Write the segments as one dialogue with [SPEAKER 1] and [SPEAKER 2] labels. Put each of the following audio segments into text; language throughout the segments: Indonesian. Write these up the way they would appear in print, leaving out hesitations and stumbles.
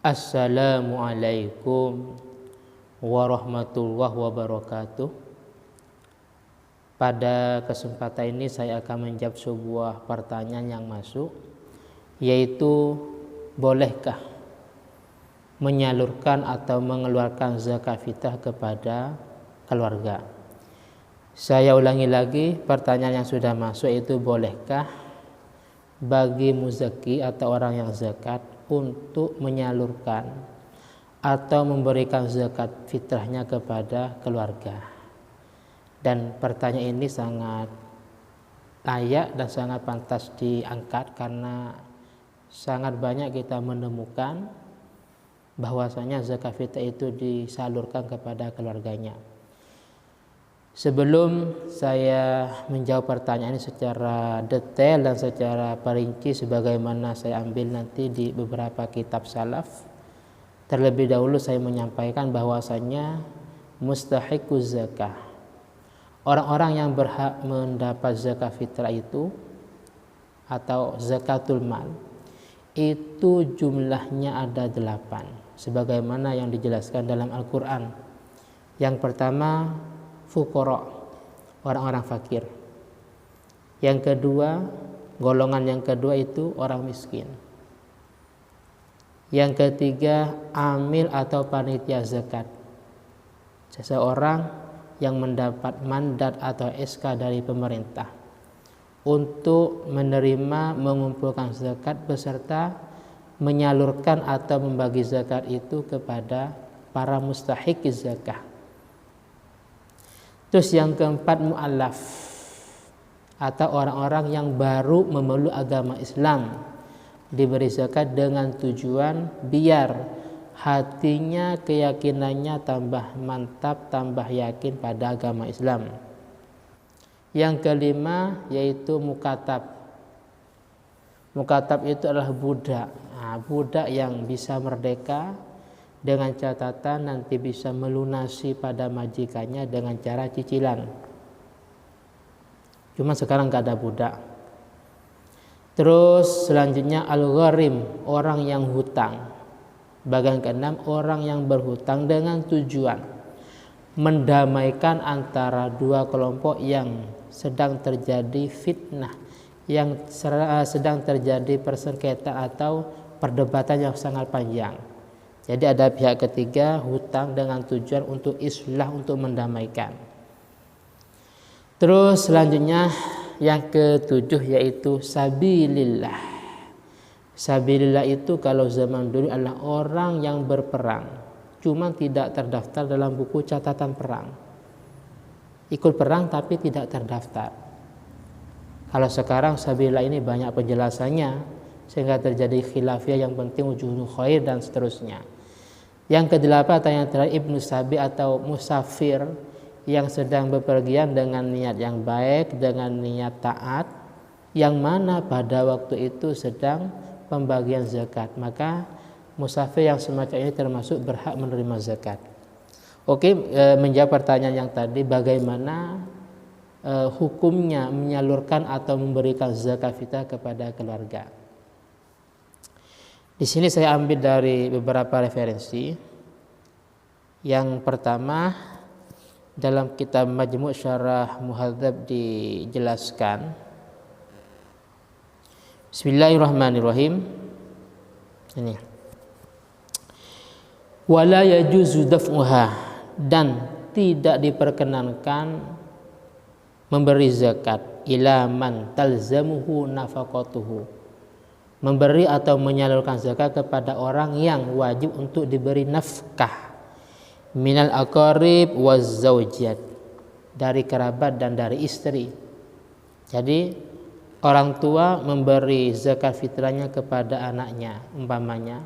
[SPEAKER 1] Assalamualaikum warahmatullahi wabarakatuh. Pada kesempatan ini saya akan menjawab sebuah pertanyaan yang masuk, yaitu bolehkah menyalurkan atau mengeluarkan zakat fitrah kepada keluarga? Saya ulangi lagi, pertanyaan yang sudah masuk itu bolehkah bagi muzaki atau orang yang zakat untuk menyalurkan atau memberikan zakat fitrahnya kepada keluarga. Dan pertanyaan ini sangat layak dan sangat pantas diangkat karena sangat banyak kita menemukan bahwasanya zakat fitrah itu disalurkan kepada keluarganya. Sebelum saya menjawab pertanyaan ini secara detail dan secara perinci sebagaimana saya ambil nanti di beberapa kitab salaf, terlebih dahulu saya menyampaikan bahwasanya mustahiquz zakah, orang-orang yang berhak mendapat zakat fitrah itu atau zakatul mal, itu jumlahnya ada 8 sebagaimana yang dijelaskan dalam Al-Quran. Yang pertama fuqara, orang-orang fakir. Yang kedua, golongan yang kedua itu orang miskin. Yang ketiga, amil atau panitia zakat, seseorang yang mendapat mandat atau SK dari pemerintah untuk menerima mengumpulkan zakat beserta menyalurkan atau membagi zakat itu kepada para mustahiq zakah. Terus yang keempat, mu'allaf atau orang-orang yang baru memeluk agama Islam, diberi zakat dengan tujuan biar hatinya, keyakinannya tambah mantap, tambah yakin pada agama Islam. Yang kelima yaitu mukatab. Mukatab itu adalah budak. Budak yang bisa merdeka dengan catatan nanti bisa melunasi pada majikannya dengan cara cicilan. Cuma sekarang gak ada budak. Terus selanjutnya al-gharim, orang yang hutang. Bagian keenam, orang yang berhutang dengan tujuan mendamaikan antara dua kelompok yang sedang terjadi fitnah, yang sedang terjadi persengketaan atau perdebatan yang sangat panjang. Jadi ada pihak ketiga hutang dengan tujuan untuk islah, untuk mendamaikan. Terus selanjutnya yang ketujuh yaitu sabilillah. Sabilillah itu kalau zaman dulu adalah orang yang berperang, cuma tidak terdaftar dalam buku catatan perang. Ikut perang tapi tidak terdaftar. Kalau sekarang sabilillah ini banyak penjelasannya sehingga terjadi khilafiyah, yang penting ujungnya khair dan seterusnya. Yang kedelapan atau yang terakhir ibnu sabi atau musafir, yang sedang bepergian dengan niat yang baik, dengan niat taat, yang mana pada waktu itu sedang pembagian zakat, maka musafir yang semacam ini termasuk berhak menerima zakat. Oke, menjawab pertanyaan yang tadi, bagaimana hukumnya menyalurkan atau memberikan zakat fitrah kepada keluarga. Di sini saya ambil dari beberapa referensi. Yang pertama, dalam kitab Majmu' Syarah Muhadzab dijelaskan, Bismillahirrahmanirrahim. Ini. Wala yajuzu daf'uha, dan tidak diperkenankan memberi zakat ila man talzamuhu nafaqatuhu, memberi atau menyalurkan zakat kepada orang yang wajib untuk diberi nafkah, minal aqarib waz zaujat, dari kerabat dan dari istri. Jadi orang tua memberi zakat fitrahnya kepada anaknya umpamanya,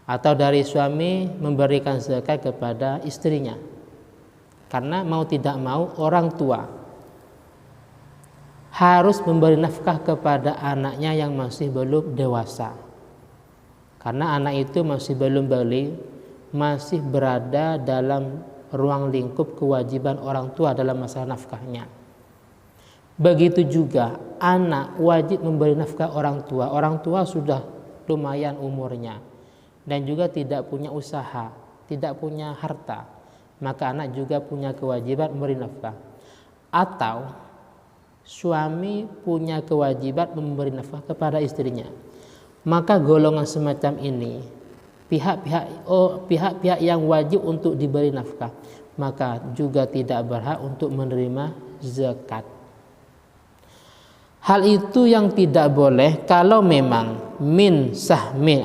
[SPEAKER 1] atau dari suami memberikan zakat kepada istrinya, karena mau tidak mau orang tua harus memberi nafkah kepada anaknya yang masih belum dewasa, karena anak itu masih belum balik, masih berada dalam ruang lingkup kewajiban orang tua dalam masalah nafkahnya. Begitu juga anak wajib memberi nafkah orang tua. Orang tua sudah lumayan umurnya, dan juga tidak punya usaha, tidak punya harta, maka anak juga punya kewajiban memberi nafkah. Atau suami punya kewajiban memberi nafkah kepada istrinya, maka golongan semacam ini pihak-pihak yang wajib untuk diberi nafkah, maka juga tidak berhak untuk menerima zakat. Hal itu yang tidak boleh kalau memang min sahmil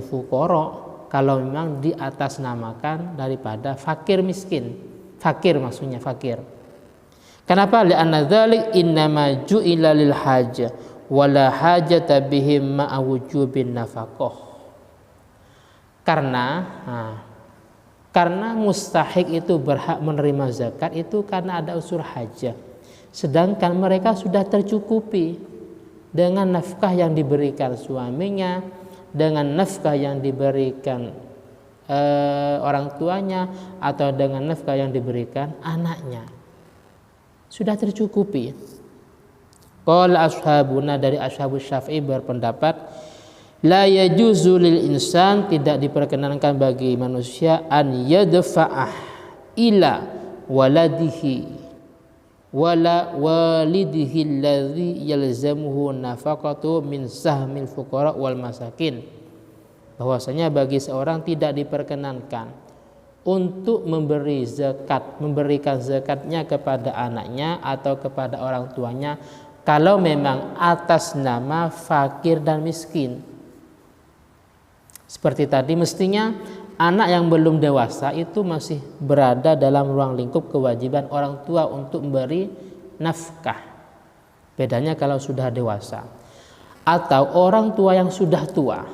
[SPEAKER 1] fuqara, kalau memang di atas namakan daripada fakir miskin. Fakir maksudnya fakir. Kenapa? Li'anna dzalik innama ju'ila lil hajah wala hajata bihim ma'a wujubin nafaqah. Karena mustahik itu berhak menerima zakat itu karena ada unsur hajah. Sedangkan mereka sudah tercukupi dengan nafkah yang diberikan suaminya, dengan nafkah yang diberikan orang tuanya, atau dengan nafkah yang diberikan anaknya. Sudah tercukupi. Qala ashabuna, dari ashabus Syafi'i berpendapat, la yajuzu lil insan, tidak diperkenankan bagi manusia, an yadfa'ah ila waladihi wala walidihi alladhi yalzamuhu nafaqatu min sahmil fuqara wal masakin. Bahwasanya bagi seorang tidak diperkenankan untuk memberi zakat, memberikan zakatnya kepada anaknya atau kepada orang tuanya kalau memang atas nama fakir dan miskin. Seperti tadi, mestinya anak yang belum dewasa itu masih berada dalam ruang lingkup kewajiban orang tua untuk memberi nafkah. Bedanya kalau sudah dewasa. Atau orang tua yang sudah tua,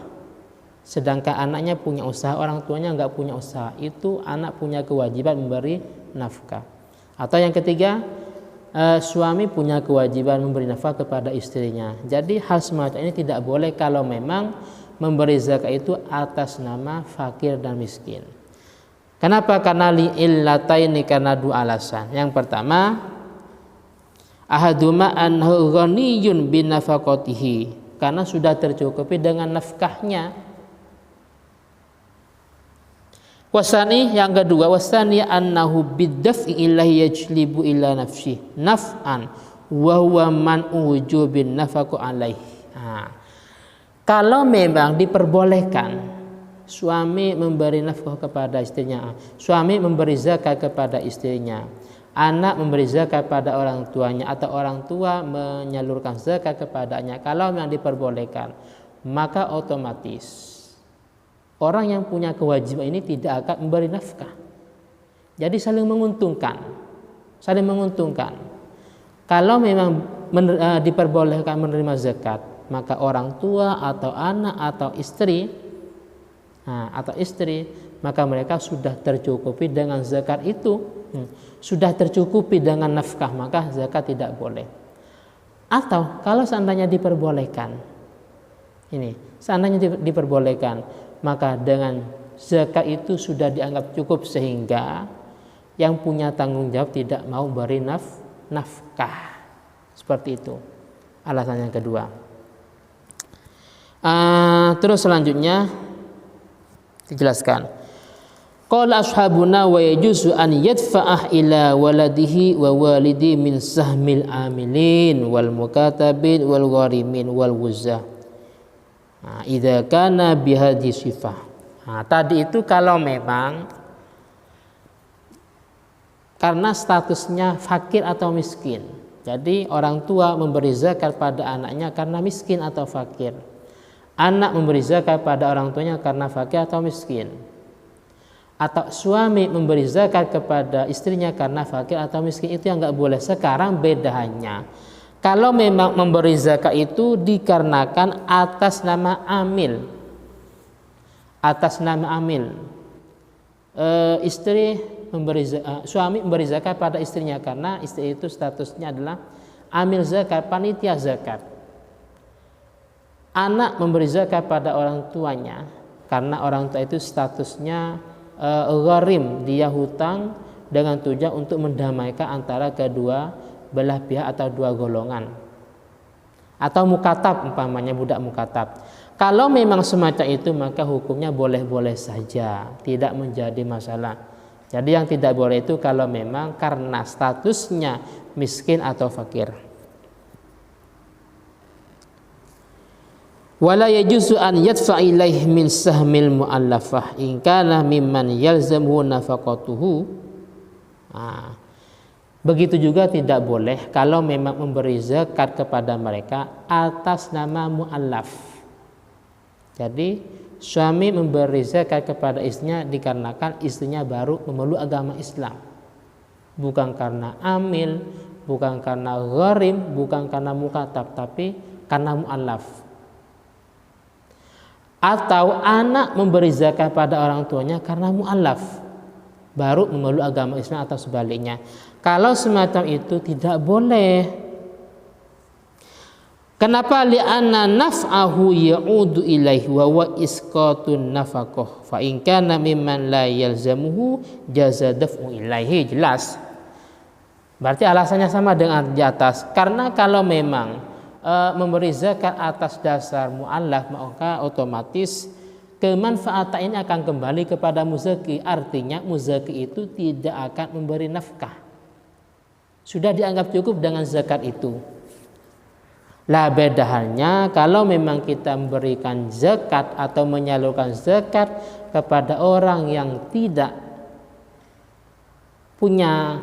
[SPEAKER 1] sedangkan anaknya punya usaha, orang tuanya nggak punya usaha, itu anak punya kewajiban memberi nafkah. Atau yang ketiga, suami punya kewajiban memberi nafkah kepada istrinya. Jadi hal semacam ini tidak boleh kalau memang memberi zakat itu atas nama fakir dan miskin. Kenapa? Karena li'illataini, karena dua alasan. Yang pertama, ahaduma anhu ghaniyun bin nafaqatihi, karena sudah tercukupi dengan nafkahnya. Wasani, yang kedua, wasani annahu bidaf'i ilahi yajlibu ila nafsi naf'an wa huwa man ujubin nafaqu alaihi. Kalau memang diperbolehkan suami memberi nafkah kepada istrinya, suami memberi zakat kepada istrinya, anak memberi zakat pada orang tuanya, atau orang tua menyalurkan zakat kepadanya, kalau memang diperbolehkan, maka otomatis orang yang punya kewajiban ini tidak akan memberi nafkah. Jadi saling menguntungkan. Kalau memang diperbolehkan menerima zakat, maka orang tua atau anak atau istri, maka mereka sudah tercukupi dengan zakat itu, sudah tercukupi dengan nafkah, maka zakat tidak boleh. Atau kalau seandainya diperbolehkan, maka dengan zakat itu sudah dianggap cukup sehingga yang punya tanggung jawab tidak mau beri nafkah. Seperti itu alasan yang kedua. Terus selanjutnya dijelaskan, qala ashabuna wa yajuzu an yadfa'ah ila waladihi wa walidi min sahmil amilin wal mukatabin wal gharimin wal wuzah idza kana bihadhi sifah. Tadi itu kalau memang karena statusnya fakir atau miskin, jadi orang tua memberi zakat pada anaknya karena miskin atau fakir. Anak memberi zakat pada orang tuanya karena fakir atau miskin. Atau suami memberi zakat kepada istrinya karena fakir atau miskin, itu yang nggak boleh. Sekarang bedanya, kalau memang memberi zakat itu dikarenakan atas nama amil, suami memberi zakat pada istrinya karena istri itu statusnya adalah amil zakat, panitia zakat. Anak memberi zakat pada orang tuanya karena orang tua itu statusnya gharim, dia hutang dengan tujuan untuk mendamaikan antara kedua belah pihak atau dua golongan. Atau mukatab, umpamanya budak mukatab. Kalau memang semacam itu maka hukumnya boleh-boleh saja, tidak menjadi masalah. Jadi yang tidak boleh itu kalau memang karena statusnya miskin atau fakir. Wala yajuzu an yadfa ilaih min sahmil muallafah in kana mimman yalzamuhu nafaqatuhu. Begitu juga tidak boleh kalau memang memberi zakat kepada mereka atas nama muallaf. Jadi suami memberi zakat kepada istrinya dikarenakan istrinya baru memeluk agama Islam, bukan karena amil, bukan karena gharim, bukan karena mukatab, tapi karena muallaf. Atau anak memberi zakat pada orang tuanya karena mu'alaf, baru memeluk agama Islam atau sebaliknya. Kalau semacam itu tidak boleh. Kenapa? Li'anna naf'ahu ya'udu ilaihi wa wa isqatun nafaqah fa in kana mimman la yalzamuhu jaza daf'u ilaihi. Jelas. Berarti alasannya sama dengan di atas. Karena kalau memang memberi zakat atas dasar mu'allaf, maka otomatis kemanfaatan ini akan kembali kepada muzaki. Artinya muzaki itu tidak akan memberi nafkah, sudah dianggap cukup dengan zakat itu. Lah beda halnya kalau memang kita memberikan zakat atau menyalurkan zakat kepada orang yang tidak punya,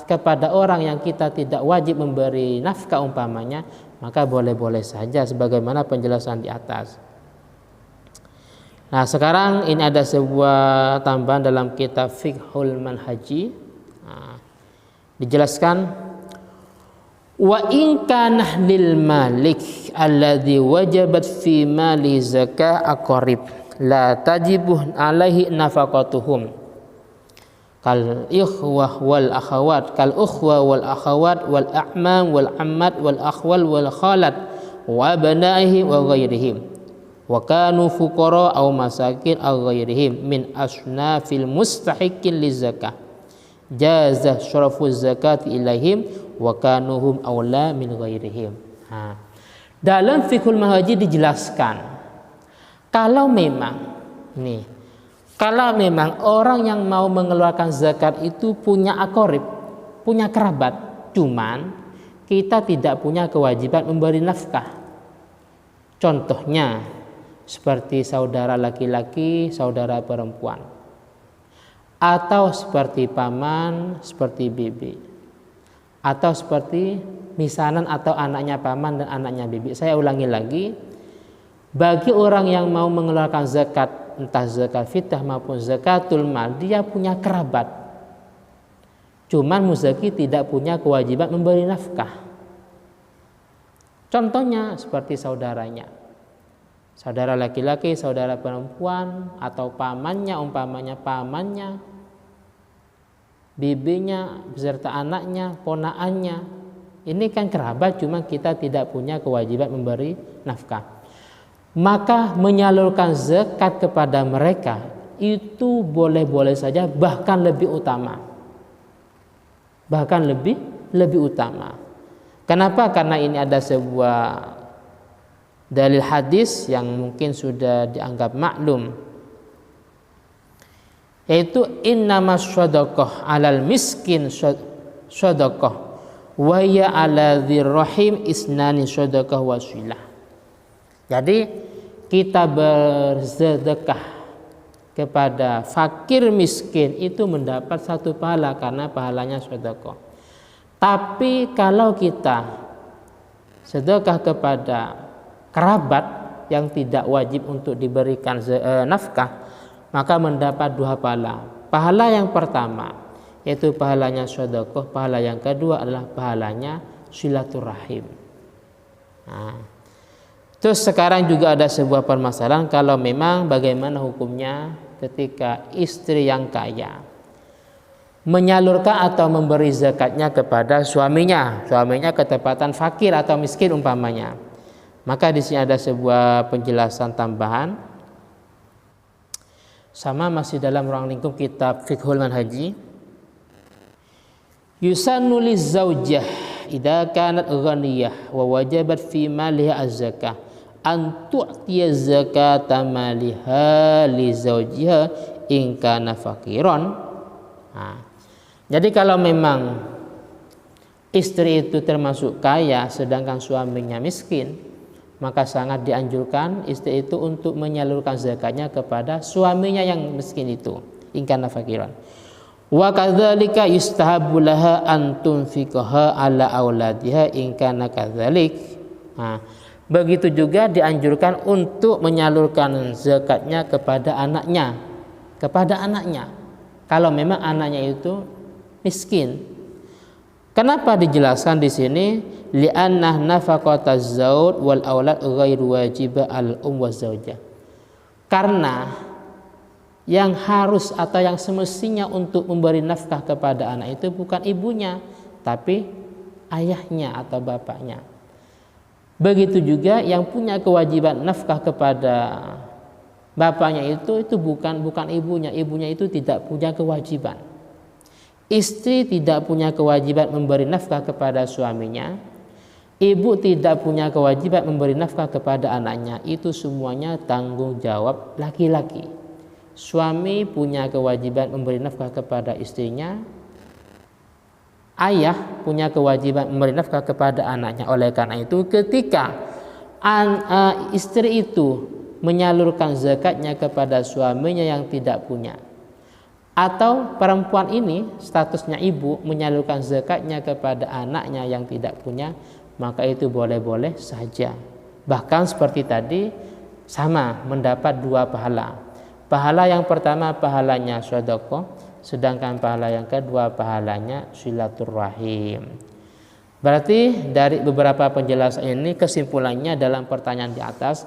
[SPEAKER 1] kepada orang yang kita tidak wajib memberi nafkah umpamanya, maka boleh-boleh saja sebagaimana penjelasan di atas. Nah, sekarang ini ada sebuah tambahan dalam kitab Fiqhul Manhaji. Dijelaskan wa in kana lil malik alladhi wajabat fi mali zakah aqrib la tajibu alaihi nafaqatuhum kal ikhwah wal akhawat wal a'mam wal ammat wal akhwal wal khalat wa abnaihi wa ghairihim wa kanu fuqara aw masakin aw ghairihim min asnafil mustahiqin lizakah jaza syarafu zakat ilaihim wa kanuhum awla min ghairihim. Dalam Fiqhul Manhaji dijelaskan kalau memang orang yang mau mengeluarkan zakat itu punya akorib, punya kerabat, cuman kita tidak punya kewajiban memberi nafkah. Contohnya seperti saudara laki-laki, saudara perempuan, atau seperti paman, seperti bibi, atau seperti misanan atau anaknya paman dan anaknya bibi. Saya ulangi lagi, bagi orang yang mau mengeluarkan zakat, entah zakat fitrah maupun zakatul mal, dia punya kerabat, cuman muzaki tidak punya kewajiban memberi nafkah. Contohnya seperti saudaranya, saudara laki-laki, saudara perempuan, atau pamannya, umpamanya pamannya, bibinya beserta anaknya, ponaannya. Ini kan kerabat, cuma kita tidak punya kewajiban memberi nafkah. Maka menyalurkan zakat kepada mereka itu boleh-boleh saja, bahkan lebih utama. Bahkan lebih utama. Kenapa? Karena ini ada sebuah dalil hadis yang mungkin sudah dianggap maklum, yaitu innamas shadaqah 'alal miskin shadaqah wa ya 'ala dzirrahim isnani shadaqah wasilah. Jadi kita bersedekah kepada fakir miskin itu mendapat satu pahala karena pahalanya sedekah. Tapi kalau kita sedekah kepada kerabat yang tidak wajib untuk diberikan nafkah, maka mendapat dua pahala. Pahala yang pertama yaitu pahalanya sedekah, pahala yang kedua adalah pahalanya silaturahim. Terus sekarang juga ada sebuah permasalahan, kalau memang bagaimana hukumnya ketika istri yang kaya menyalurkan atau memberi zakatnya kepada suaminya ketepatan fakir atau miskin umpamanya. Maka di sini ada sebuah penjelasan tambahan, sama masih dalam ruang lingkup kitab Fiqhul Manhaji. Yusannu lizaujah idza kanat ghaniyah wa wajabat fi maliha az-zakah an tu'tiya zakata maliha li zawjiha in kana faqiran. Nah, jadi kalau memang istri itu termasuk kaya sedangkan suaminya miskin, maka sangat dianjurkan istri itu untuk menyalurkan zakatnya kepada suaminya yang miskin itu, in kana faqiran. Wa kadzalika yustahabbu laha an tunfiqaha ala auladiha in kana kadzalik. Nah, begitu juga dianjurkan untuk menyalurkan zakatnya kepada anaknya, kalau memang anaknya itu miskin. Kenapa dijelaskan di sini? Li'anna nafaqataz zauj wal aulad ghairu wajibah al wa zaujah. Karena yang harus atau yang semestinya untuk memberi nafkah kepada anak itu bukan ibunya, tapi ayahnya atau bapaknya. Begitu juga yang punya kewajiban nafkah kepada bapaknya itu bukan ibunya. Ibunya itu tidak punya kewajiban. Istri tidak punya kewajiban memberi nafkah kepada suaminya. Ibu tidak punya kewajiban memberi nafkah kepada anaknya. Itu semuanya tanggung jawab laki-laki. Suami punya kewajiban memberi nafkah kepada istrinya. Ayah punya kewajiban memberi nafkah kepada anaknya. Oleh karena itu ketika istri itu menyalurkan zakatnya kepada suaminya yang tidak punya, atau perempuan ini statusnya ibu menyalurkan zakatnya kepada anaknya yang tidak punya, maka itu boleh-boleh saja. Bahkan seperti tadi sama mendapat dua pahala. Pahala yang pertama pahalanya sedekah, sedangkan pahala yang kedua pahalanya silaturahim. Berarti dari beberapa penjelasan ini kesimpulannya dalam pertanyaan di atas,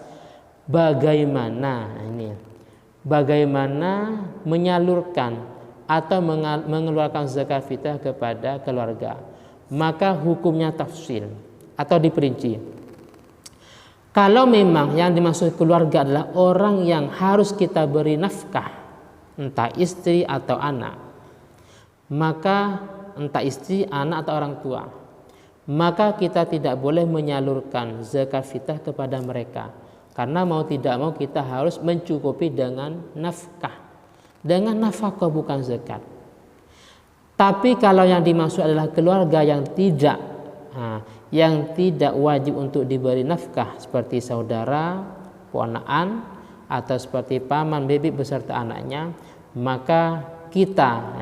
[SPEAKER 1] bagaimana menyalurkan atau mengeluarkan zakat fitrah kepada keluarga? Maka hukumnya tafsil atau diperinci. Kalau memang yang dimaksud keluarga adalah orang yang harus kita beri nafkah, entah istri atau anak, maka entah istri, anak atau orang tua, maka kita tidak boleh menyalurkan zakat fitrah kepada mereka, karena mau tidak mau kita harus mencukupi dengan nafkah, dengan nafkah bukan zakat. Tapi kalau yang dimaksud adalah keluarga yang tidak wajib untuk diberi nafkah, seperti saudara, ponakan, atau seperti paman, bibi beserta anaknya, maka kita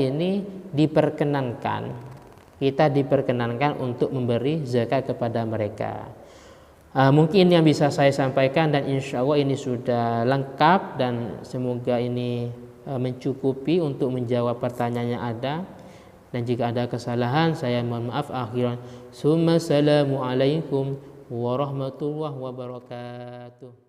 [SPEAKER 1] ini diperkenankan untuk memberi zakat kepada mereka. Mungkin yang bisa saya sampaikan, dan insya Allah ini sudah lengkap dan semoga ini mencukupi untuk menjawab pertanyaan yang ada. Dan jika ada kesalahan saya mohon maaf akhiran. Assalamualaikum warahmatullahi wabarakatuh.